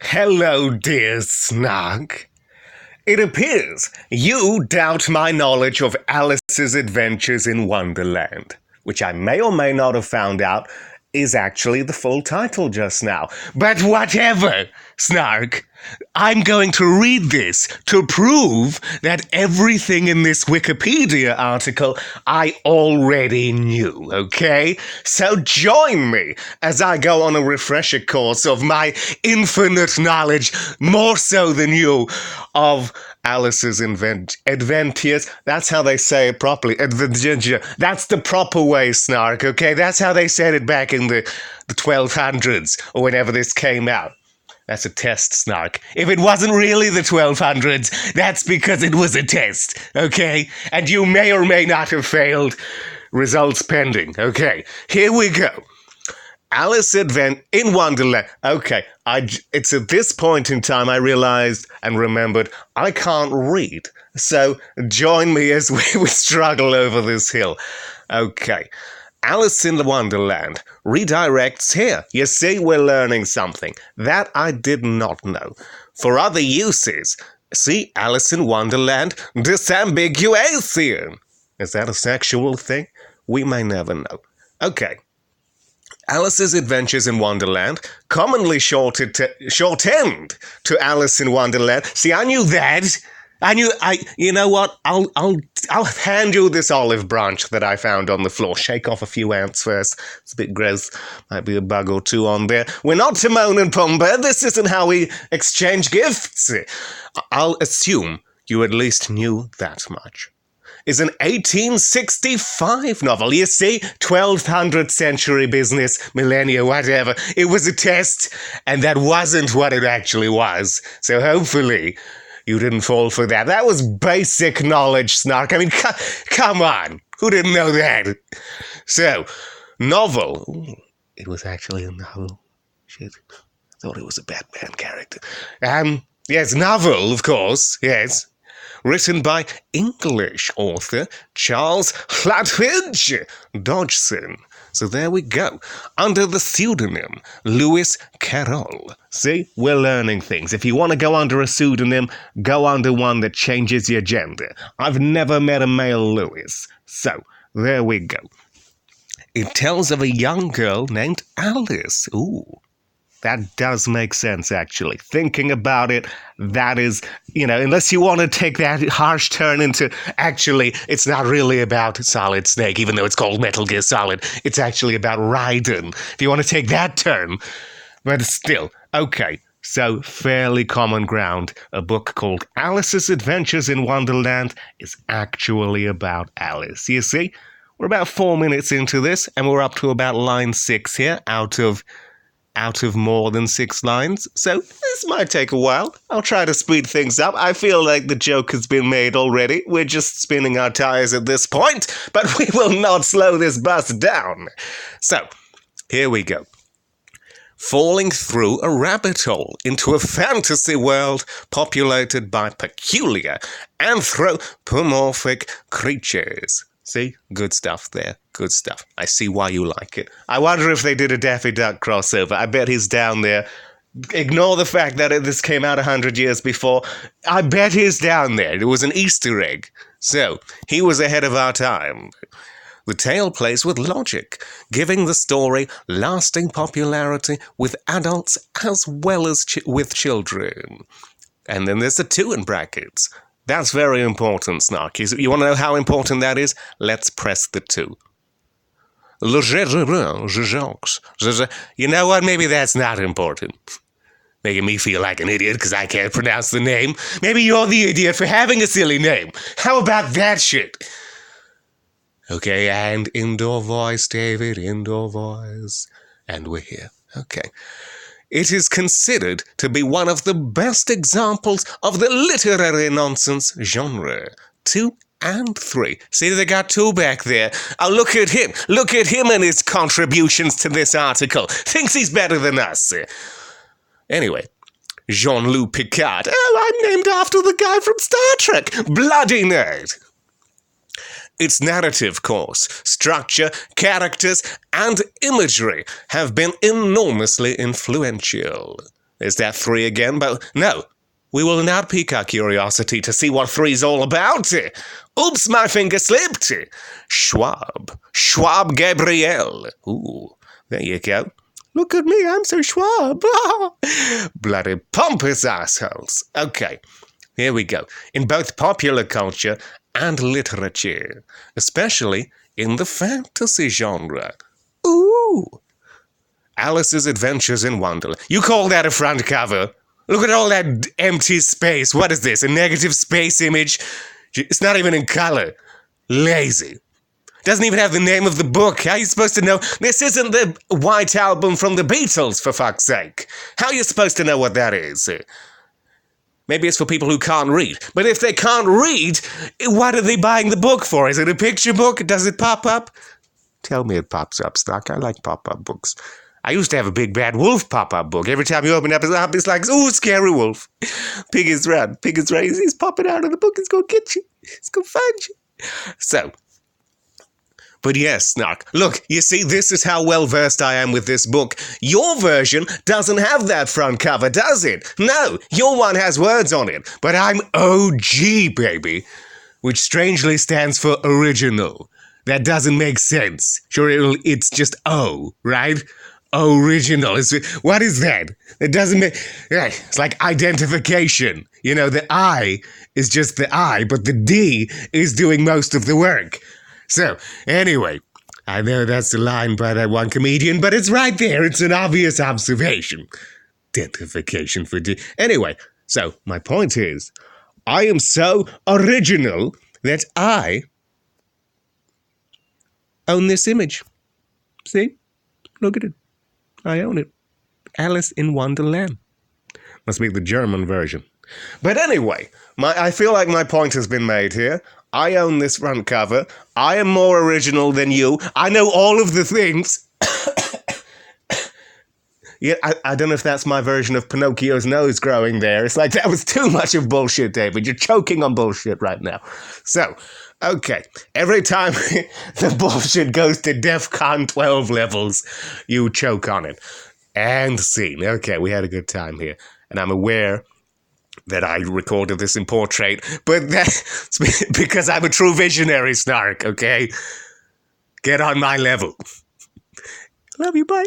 Hello, dear Snug. It appears you doubt my knowledge of Alice's adventures in Wonderland, which I may or may not have found out is actually the full title just now. But whatever, Snark, I'm going to read this to prove that everything in this Wikipedia article I already knew, okay? So join me as I go on a refresher course of my infinite knowledge, more so than you, of Alice's adventures. That's how they say it properly. That's the proper way, Snark, okay? That's how they said it back in the 1200s, or whenever this came out. That's a test, Snark. If it wasn't really the 1200s, that's because it was a test, okay? And you may or may not have failed. Results pending. Okay, here we go. Alice in Wonderland. Okay, it's at this point in time I realized and remembered I can't read. So join me as we struggle over this hill. Okay. Alice in the Wonderland redirects here. You see, we're learning something. That I did not know. For other uses, see Alice in Wonderland disambiguation. Is that a sexual thing? We may never know. Okay. Alice's Adventures in Wonderland, commonly shortened to Alice in Wonderland. See, I knew that. You know what? I'll hand you this olive branch that I found on the floor. Shake off a few ants first. It's a bit gross. Might be a bug or two on there. We're not Timon and Pumbaa. This isn't how we exchange gifts. I'll assume you at least knew that much. Is an 1865 novel. You see, 1200th century business, millennia, whatever. It was a test, and that wasn't what it actually was. So hopefully you didn't fall for that. That was basic knowledge, Snark. I mean, come on. Who didn't know that? So, novel. Ooh, it was actually a novel. Shit. I thought it was a Batman character. Yes, novel, of course. Yes. Written by English author Charles Lutwidge Dodgson. So there we go. Under the pseudonym Lewis Carroll. See, we're learning things. If you want to go under a pseudonym, go under one that changes your gender. I've never met a male Lewis. So, there we go. It tells of a young girl named Alice. Ooh. That does make sense, actually. Thinking about it, that is, unless you want to take that harsh turn into, actually, it's not really about Solid Snake, even though it's called Metal Gear Solid. It's actually about Raiden, if you want to take that turn. But still, okay, so fairly common ground. A book called Alice's Adventures in Wonderland is actually about Alice. You see, we're about 4 minutes into this, and we're up to about line 6 here, out of more than 6 lines, so this might take a while. I'll try to speed things up. I feel like the joke has been made already. We're just spinning our tires at this point, but we will not slow this bus down. So, here we go. Falling through a rabbit hole into a fantasy world populated by peculiar anthropomorphic creatures. See? Good stuff there. Good stuff. I see why you like it. I wonder if they did a Daffy Duck crossover. I bet he's down there. Ignore the fact that this came out 100 years before. I bet he's down there. It was an Easter egg. So, he was ahead of our time. The tale plays with logic, giving the story lasting popularity with adults as well as with children. And then there's a 2 in brackets. That's very important, Snark. You want to know how important that is? Let's press the 2. You know what? Maybe that's not important. Making me feel like an idiot because I can't pronounce the name. Maybe you're the idiot for having a silly name. How about that shit? Okay, and indoor voice, David, indoor voice. And we're here. Okay. It is considered to be one of the best examples of the literary nonsense genre. 2 and 3. See, they got 2 back there. Oh, look at him. Look at him and his contributions to this article. Thinks he's better than us. Anyway, Jean-Luc Picard. Oh, I'm named after the guy from Star Trek. Bloody nerd. Its narrative course, structure, characters, and imagery have been enormously influential. There's that 3 again, but no. We will not pique our curiosity to see what 3's all about. Oops, my finger slipped. Schwab Gabriel. Ooh, there you go. Look at me, I'm so Schwab. Bloody pompous assholes. Okay, here we go. In both popular culture and literature, especially in the fantasy genre. Ooh. Alice's Adventures in Wonderland. You call that a front cover? Look at all that empty space. What is this, a negative space image? It's not even in color. Lazy. Doesn't even have the name of the book. How are you supposed to know? This isn't the White Album from the Beatles, for fuck's sake. How are you supposed to know what that is? Maybe it's for people who can't read. But if they can't read, what are they buying the book for? Is it a picture book? Does it pop up? Tell me it pops up, Stock. I like pop-up books. I used to have a Big Bad Wolf pop-up book. Every time you open up, it's like, ooh, scary wolf. Pig is red. Pig is red. He's popping out of the book. He's going to get you. He's going to find you. So, but yes, Snark. Look, you see, this is how well-versed I am with this book. Your version doesn't have that front cover, does it? No, your one has words on it. But I'm OG, baby, which strangely stands for original. That doesn't make sense. Sure, it's just O, right? Original. What is that? It doesn't make... It's like identification. You know, the I is just the I, but the D is doing most of the work. So, anyway, I know that's a line by that one comedian, but it's right there. It's an obvious observation. Identification for D. Anyway, so my point is, I am so original that I own this image. See? Look at it. I own it. Alice in Wonderland. Must be the German version. But anyway, I feel like my point has been made here. I own this front cover. I am more original than you. I know all of the things. Yeah, I don't know if that's my version of Pinocchio's nose growing there. It's like, that was too much of bullshit, David. You're choking on bullshit right now. So, okay, every time the bullshit goes to DEFCON 12 levels, you choke on it. And scene. Okay, we had a good time here. And I'm aware that I recorded this in portrait, but that's because I'm a true visionary, Snark, okay? Get on my level. Love you, bye.